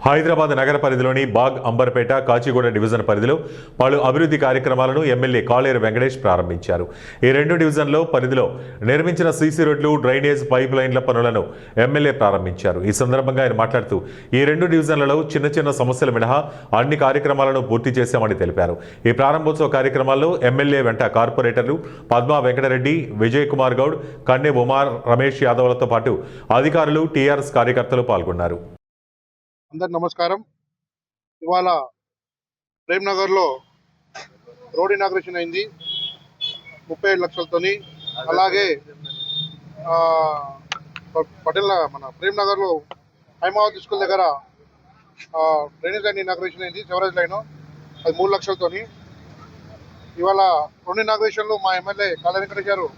హైదరాబాద్ నగర పరిధిలోని బాగ్ అంబర్పేట కాచిగూడ డివిజన్ పరిధిలో పలు అభివృద్ధి కార్యక్రమాలను ఎమ్మెల్యే కాళేరు వెంకటేష్ ప్రారంభించారు. ఈ రెండు డివిజన్లో పరిధిలో నిర్మించిన సీసీ రోడ్లు, డ్రైనేజ్, పైప్ లైన్ల పనులను ఎమ్మెల్యే ప్రారంభించారు. ఈ సందర్భంగా ఆయన మాట్లాడుతూ ఈ రెండు డివిజన్లలో చిన్న చిన్న సమస్యలు మినహా అన్ని కార్యక్రమాలను పూర్తి చేశామని తెలిపారు. ఈ ప్రారంభోత్సవ కార్యక్రమాల్లో ఎమ్మెల్యే వెంట కార్పొరేటర్లు పద్మా వెంకటరెడ్డి, విజయ్ కుమార్ గౌడ్, కన్నె ఉమార్, రమేష్ యాదవ్లతో పాటు అధికారులు, టీఆర్ఎస్ కార్యకర్తలు పాల్గొన్నారు. అందరికి నమస్కారం. ఇవాళ ప్రేమ్నగర్లో రోడ్ ఇనాగ్రేషన్ అయింది 37 లక్షలతోని. అలాగే పటేల్ మన ప్రేమ్నగర్లో హైమావతి స్కూల్ దగ్గర డ్రైనేజ్ లైన్ ఇనాగ్రేషన్ అయింది, సెవరేజ్ లైన్, అది 3 లక్షలతోని. ఇవాళ రెండు ఇనాగ్రేషన్లు మా ఎమ్మెల్యే కాళేరు వెంకటేష్ గారు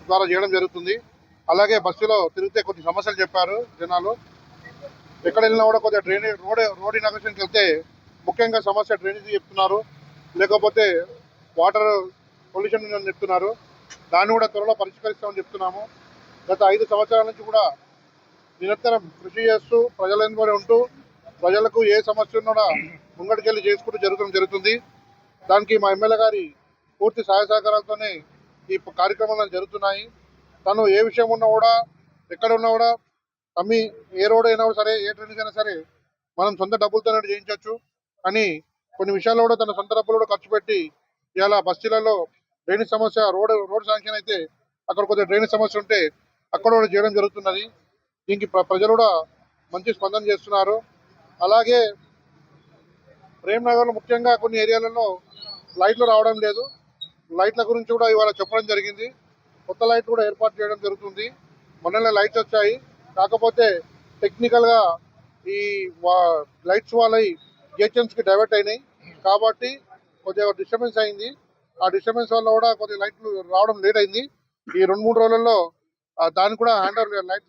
ద్వారా చేయడం జరుగుతుంది. అలాగే బస్సులో తిరిగితే కొన్ని సమస్యలు చెప్పారు జనాలు. ఎక్కడ వెళ్ళినా కూడా కొద్దిగా డ్రైనేజ్ రోడ్ ఇనాగ్రేషన్కి వెళ్తే ముఖ్యంగా సమస్య డ్రైనేజ్ చెప్తున్నారు, లేకపోతే వాటర్ పొల్యూషన్ అని చెప్తున్నారు. దాన్ని కూడా త్వరలో పరిష్కరిస్తామని చెప్తున్నాము. గత 5 సంవత్సరాల నుంచి కూడా నిరంతరం కృషి చేస్తూ ప్రజలందరూ ఉంటూ ప్రజలకు ఏ సమస్య ఉన్నా ముంగడికెళ్ళి చేసుకుంటూ జరుగుతుంది. దానికి మా ఎమ్మెల్యే గారి పూర్తి సహాయ సహకారాలతోనే ఈ కార్యక్రమాలు జరుగుతున్నాయి. తను ఏ విషయం ఉన్నా కూడా, ఎక్కడ ఉన్నా కూడా, తమ్మి ఏ రోడ్ అయినా సరే, ఏ డ్రైనేజ్ అయినా సరే మనం సొంత డబ్బులతోనే చేయించవచ్చు. కానీ కొన్ని విషయాల్లో కూడా తన సొంత డబ్బులు కూడా ఖర్చు పెట్టి ఇవాళ బస్తీలలో డ్రైనేజ్ సమస్య, రోడ్ శాంక్షన్ అయితే అక్కడ కొద్దిగా డ్రైనేజ్ సమస్య ఉంటే అక్కడ కూడా చేయడం జరుగుతున్నది. దీనికి ప్రజలు కూడా మంచి స్పందన చేస్తున్నారు. అలాగే ప్రేమ్నగర్లో ముఖ్యంగా కొన్ని ఏరియాలలో లైట్లు రావడం లేదు. లైట్ల గురించి కూడా ఇవాళ చెప్పడం జరిగింది. కొత్త లైట్లు కూడా ఏర్పాటు చేయడం జరుగుతుంది. మొన్ననే లైట్స్ వచ్చాయి, కాకపోతే టెక్నికల్గా ఈ లైట్స్ వాళ్ళవి జిహెచ్ఎంసీకి డైవర్ట్ అయినాయి కాబట్టి కొద్దిగా డిస్టర్బెన్స్ అయింది. ఆ డిస్టర్బెన్స్ వల్ల కూడా కొద్దిగా లైట్లు రావడం లేట్ అయింది. ఈ 2-3 రోజులలో దాన్ని కూడా హ్యాండ్ ఓవర్ లైట్స్